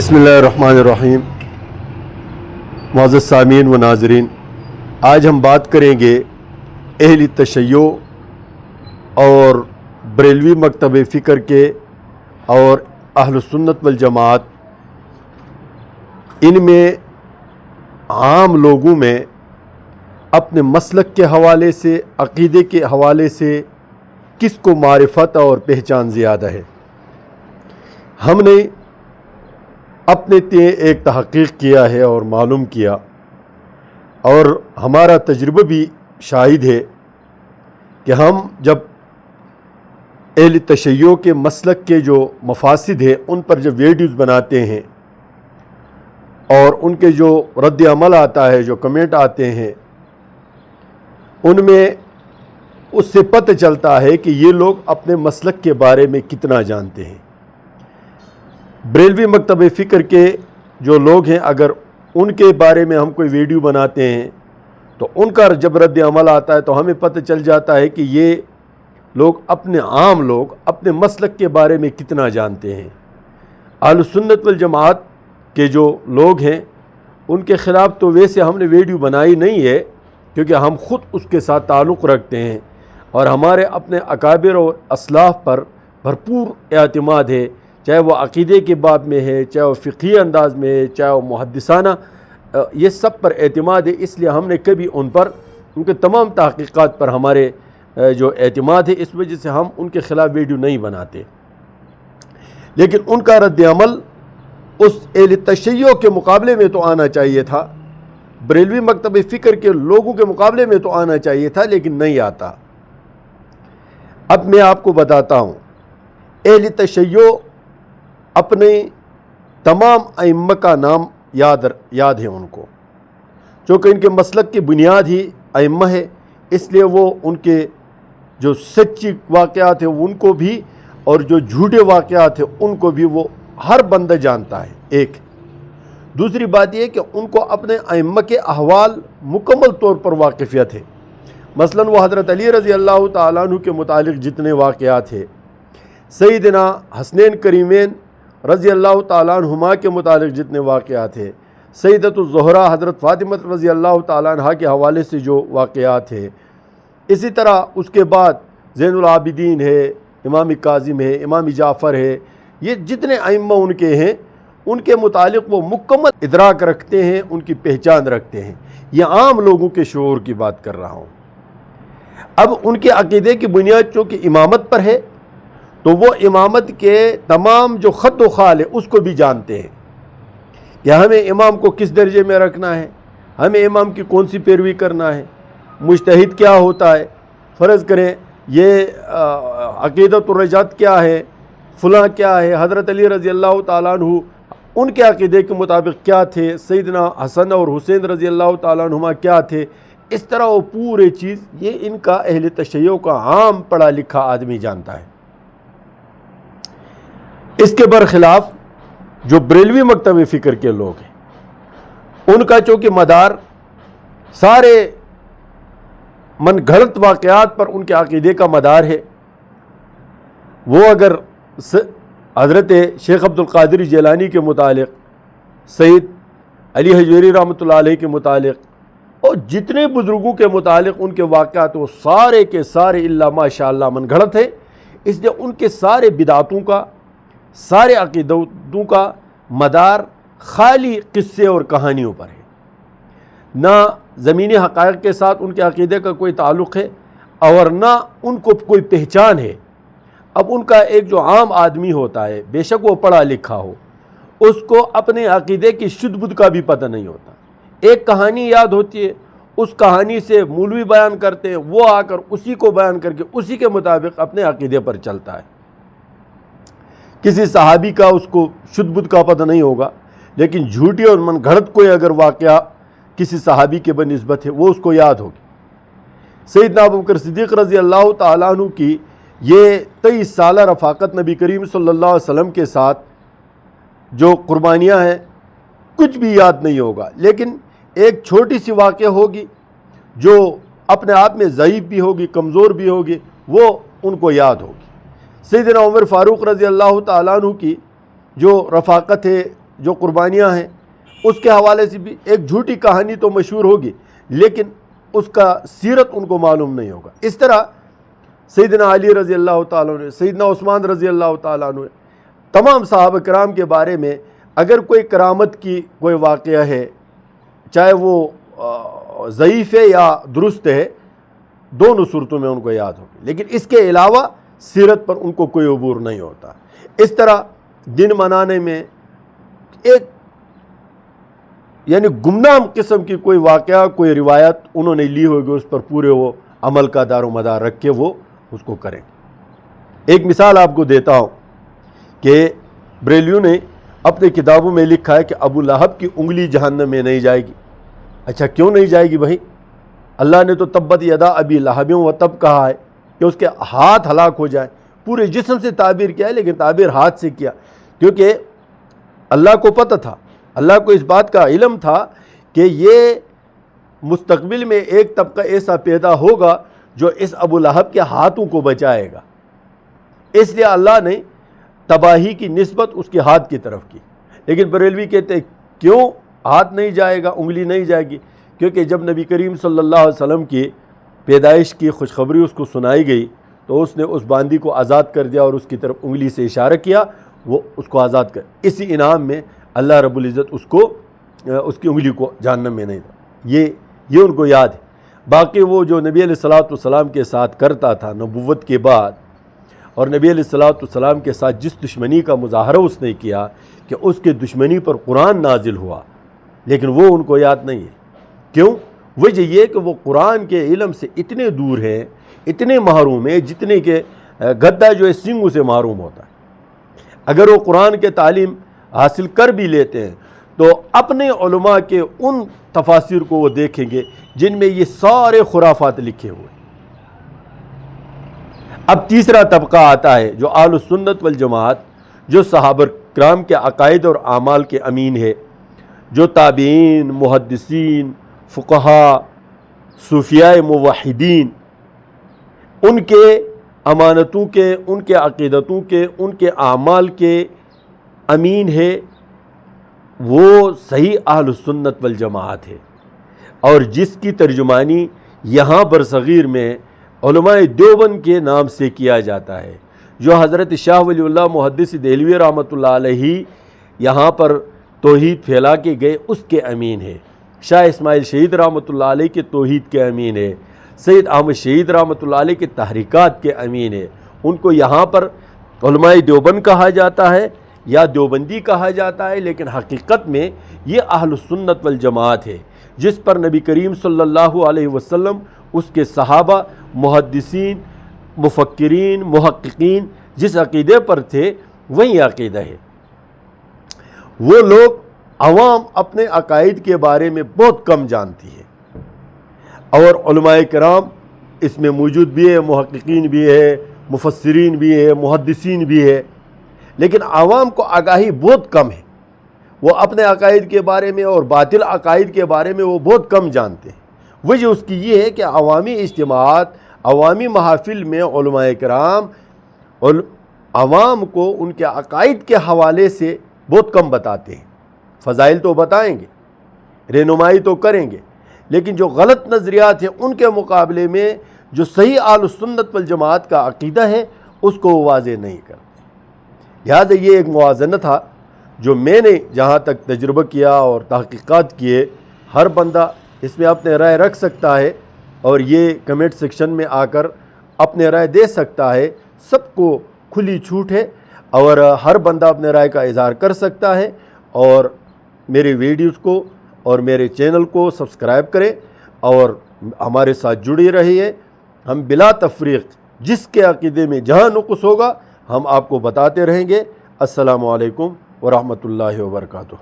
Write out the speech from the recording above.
बिस्मिल्लाहिर्रहमानिर्रहीम। मुअज़्ज़ज़ सामीन व नाज़रीन, आज हम बात करेंगे अहल तशय्यो और बरेलवी मकतब फ़िक्र के और अहल सुन्नत वल जमात, इनमें आम लोगों में अपने मसलक के हवाले से, अक़ीदे के हवाले से किसको मारिफत और पहचान ज़्यादा है। हमने अपने ते एक तहक़ीक़ किया है और मालूम किया, और हमारा तजुर्बा भी शाहिद है कि हम जब अहल तशय्यो के मसलक के जो मफासिद है उन पर जब वीडियोज़ बनाते हैं और उनके जो रद्द अमल आता है, जो कमेंट आते हैं, उनमें उससे पता चलता है कि ये लोग अपने मसलक के बारे में कितना जानते हैं। बरेलवी मकतब फ़िक्र के जो लोग हैं, अगर उनके बारे में हम कोई वीडियो बनाते हैं तो उनका जब रद्द अमल आता है तो हमें पता चल जाता है कि ये लोग आम लोग अपने मसलक के बारे में कितना जानते हैं। अहल सुन्नत वल जमात के जो लोग हैं उनके ख़िलाफ़ तो वैसे हमने वीडियो बनाई नहीं है, क्योंकि हम ख़ुद उसके साथ ताल्लुक़ रखते हैं और हमारे अपने अकाबिर और असलाफ़ पर भरपूर एतमाद है, चाहे वो अक़ीदे के बाब में है, चाहे वो फ़िक़ही अंदाज़ में है, चाहे वो मुहद्दिसाना, ये सब पर एतमाद है। इसलिए हमने कभी उन पर, उनके तमाम तहक़ीक़ात पर हमारे जो एतमाद है, इस वजह से हम उनके ख़िलाफ़ वीडियो नहीं बनाते। लेकिन उनका रद्द अमल उस अहल तशय्यो के मुकाबले में तो आना चाहिए था, बरेलवी मकतब फ़िक्र के लोगों के मुकाबले में तो आना चाहिए था, लेकिन नहीं आता। अब मैं आपको बताता हूँ, अहल तशय्यो अपने तमाम अइम्मा का नाम याद है उनको, चूँकि इनके मसलक की बुनियाद ही अइम्मा है, इसलिए वो उनके जो सच्ची वाक़यात है उनको भी और जो झूठे वाक़यात है उनको भी वो हर बंदा जानता है। एक दूसरी बात यह कि उनको अपने अइम्मा के अहवाल मुकम्मल तौर पर वाक़िफ़ियत है। मसलन वो हज़रत अली रज़ी अल्लाह तआला अन्हु के मुतालिक जितने वाक़यात है, सैयदना हसनैन करीमैन रज़ी अल्लाह तआला अन्हुमा के मुतालिक जितने वाक़यात है, सैयदतुज़ ज़ोहरा हज़रत फ़ातिमा रज़ी अल्लाह तआला अन्हा के हवाले से जो वाक़यात है, इसी तरह उसके बाद ज़ैनुल आबिदीन है, इमाम काज़िम है, इमाम जाफ़र है, ये जितने अइम्मा उनके हैं उनके मुतालिक वो मुकम्मल इदराक रखते हैं, उनकी पहचान रखते हैं। ये आम लोगों के शऊर की बात कर रहा हूँ। अब उनके अक़ीदे की बुनियाद चूँकि इमामत पर है, तो वो इमामत के तमाम जो ख़त व ख़ाल है उसको भी जानते हैं कि हमें इमाम को किस दर्जे में रखना है, हमें इमाम की कौन सी पैरवी करना है, मुज्तहिद क्या होता है, फ़र्ज़ करें ये अक़ीदतुर रजात क्या है, फ़लाँ क्या है, हज़रत अली रज़ी अल्लाह तआला अन्हु उनके अक़ीदे के मुताबिक क्या थे, सैयदना हसन और हुसैन रज़ी अल्लाह तआला अन्हुमा क्या थे। इस तरह वो पूरे चीज़ ये इनका अहल तशय्यो का आम पढ़ा लिखा आदमी जानता है। इसके बरखिलाफ़ जो बरेलवी मकतब फ़िक्र के लोग हैं उनका चूँकि मदार सारे मनगढ़ंत वाक़यात पर उनके अक़ीदे का मदार है। वो अगर हज़रत शेख अब्दुल क़ादिर जिलानी के मुतालिक, सैयद अली हजवेरी रहमतुल्लाह अलैह के मुतालिक और जितने बुज़ुर्गों के मुतालिक उनके वाक़यात वो सारे के सारे इल्ला माशाअल्लाह मनगढ़ंत है। इसलिए उनके सारे बिदातों का, सारे अक़ीदों का मदार खाली क़िस्से और कहानियों पर है, ना ज़मीनी हक़ाइक़ के साथ उनके अक़ीदे का कोई ताल्लुक़ है और ना उनको कोई पहचान है। अब उनका एक जो आम आदमी होता है, बेशक वो पढ़ा लिखा हो, उसको अपने अक़ीदे की शुद्ध बुद्ध का भी पता नहीं होता। एक कहानी याद होती है, उस कहानी से मौलवी बयान करते हैं, वो आकर उसी को बयान करके उसी के मुताबिक अपने अक़ीदे पर चलता है। किसी सहाबी का उसको शुद्ध बुद्ध का पता नहीं होगा, लेकिन झूठी और मनगढ़ंत कोई अगर वाक़या किसी सहाबी के बनिस्बत है वो उसको याद होगी। सैयदना अबू बकर सिद्दीक़ रज़ी अल्लाह तआला अन्हु की ये 23 साला रफ़ाक़त नबी करीम सल्लल्लाहु अलैहि वसल्लम के साथ जो कुर्बानियाँ हैं कुछ भी याद नहीं होगा, लेकिन एक छोटी सी वाक़या होगी जो अपने आप में ज़ईफ़ भी होगी, कमज़ोर भी होगी, वो उनको याद होगी। सैयदना उमर फ़ारूक रज़ी अल्लाह तआला अन्हु की जो रफ़ाक़त है جو قربانیاں ہیں اس کے حوالے سے بھی ایک جھوٹی کہانی تو مشہور ہوگی، لیکن اس کا سیرت ان کو معلوم نہیں ہوگا۔ اس طرح سیدنا علی رضی اللہ تعالیٰ عنہ، سیدنا عثمان رضی اللہ تعالیٰ عنہ، تمام صحابہ کرام کے بارے میں اگر کوئی کرامت کی کوئی واقعہ ہے، چاہے وہ ضعیف ہے یا درست ہے، دونوں صورتوں میں ان کو یاد ہوگی، لیکن اس کے علاوہ سیرت پر ان کو کوئی عبور نہیں ہوتا۔ اس طرح دن منانے میں ایک یعنی گمنام قسم کی کوئی واقعہ، کوئی روایت انہوں نے لی ہوگی، اس پر پورے وہ عمل کا دار و مدار رکھ کے وہ اس کو کریں۔ ایک مثال آپ کو دیتا ہوں کہ بریلویوں نے اپنے کتابوں میں لکھا ہے کہ ابو لہب کی انگلی جہنم میں نہیں جائے گی۔ اچھا کیوں نہیں جائے گی بھائی؟ اللہ نے تو تبت یدا ابی لہب و تب کہا ہے کہ اس کے ہاتھ ہلاک ہو جائیں، پورے جسم سے تعبیر کیا ہے لیکن تعبیر ہاتھ سے کیا، کیونکہ اللہ کو پتہ تھا، اللہ کو اس بات کا علم تھا کہ یہ مستقبل میں ایک طبقہ ایسا پیدا ہوگا جو اس ابو لہب کے ہاتھوں کو بچائے گا، اس لیے اللہ نے تباہی کی نسبت اس کے ہاتھ کی طرف کی۔ لیکن بریلوی کہتے ہیں کیوں ہاتھ نہیں جائے گا، انگلی نہیں جائے گی؟ کیونکہ جب نبی کریم صلی اللہ علیہ وسلم کی پیدائش کی خوشخبری اس کو سنائی گئی تو اس نے اس باندی کو آزاد کر دیا اور اس کی طرف انگلی سے اشارہ کیا، وہ اس کو آزاد کر، اسی انعام میں اللہ رب العزت اس کی انگلی کو جہنم میں نہیں تھا۔ یہ ان کو یاد ہے۔ باقی وہ جو نبی علیہ الصلوۃ والسلام کے ساتھ کرتا تھا نبوت کے بعد، اور نبی علیہ الصلوۃ والسلام کے ساتھ جس دشمنی کا مظاہرہ اس نے کیا کہ اس کے دشمنی پر قرآن نازل ہوا، لیکن وہ ان کو یاد نہیں ہے۔ کیوں؟ وجہ یہ کہ وہ قرآن کے علم سے اتنے دور ہیں، اتنے محروم ہیں، جتنے کہ گدھا جو ہے سینگوں سے محروم ہوتا ہے۔ اگر وہ قرآن کے تعلیم حاصل کر بھی لیتے ہیں تو اپنے علماء کے ان تفاسیر کو وہ دیکھیں گے جن میں یہ سارے خرافات لکھے ہوئے۔ اب تیسرا طبقہ آتا ہے جو اہل السنت والجماعت، جو صحابہ کرام کے عقائد اور اعمال کے امین ہے، جو تابعین، محدثین، فقہاء، صوفیاء موحدین، ان کے امانتوں کے، ان کے عقیدتوں کے، ان کے اعمال کے امین ہے، وہ صحیح اہل السنت والجماعت ہے، اور جس کی ترجمانی یہاں برصغیر میں علماء دیوبند کے نام سے کیا جاتا ہے، جو حضرت شاہ ولی اللہ محدث دہلوی رحمۃ اللہ علیہ یہاں پر توحید پھیلا کے گئے، اس کے امین ہے۔ شاہ اسماعیل شہید رحمۃ اللہ علیہ کے توحید کے امین ہے، سید احمد شہید رحمۃ اللہ علیہ کے تحریکات کے امین ہے۔ ان کو یہاں پر علماء دیوبند کہا جاتا ہے یا دیوبندی کہا جاتا ہے، لیکن حقیقت میں یہ اہل السنت والجماعت ہے، جس پر نبی کریم صلی اللہ علیہ وسلم، اس کے صحابہ، محدثین، مفکرین، محققین جس عقیدے پر تھے وہی عقیدہ ہے۔ وہ لوگ عوام اپنے عقائد کے بارے میں بہت کم جانتی ہے، اور علماء کرام اس میں موجود بھی ہے، محققین بھی ہے، مفسرین بھی ہے، محدثین بھی ہے، لیکن عوام کو آگاہی بہت کم ہے۔ وہ اپنے عقائد کے بارے میں اور باطل عقائد کے بارے میں وہ بہت کم جانتے ہیں۔ وجہ اس کی یہ ہے کہ عوامی اجتماعات، عوامی محافل میں علماء کرام عوام کو ان کے عقائد کے حوالے سے بہت کم بتاتے ہیں۔ فضائل تو بتائیں گے، رہنمائی تو کریں گے، لیکن جو غلط نظریات ہیں ان کے مقابلے میں جو صحیح اہل السنت والجماعت کا عقیدہ ہے اس کو وہ واضح نہیں کرتے۔ لہٰذا یہ ایک موازنہ تھا جو میں نے جہاں تک تجربہ کیا اور تحقیقات کیے۔ ہر بندہ اس میں اپنے رائے رکھ سکتا ہے اور یہ کمنٹ سیکشن میں آ کر اپنے رائے دے سکتا ہے، سب کو کھلی چھوٹ ہے، اور ہر بندہ اپنے رائے کا اظہار کر سکتا ہے۔ اور میرے ویڈیوز کو اور میرے چینل کو سبسکرائب کریں اور ہمارے ساتھ جڑے رہیے۔ ہم بلا تفریق جس کے عقیدے میں جہاں نقص ہوگا ہم آپ کو بتاتے رہیں گے۔ السلام علیکم ورحمۃ اللہ وبرکاتہ۔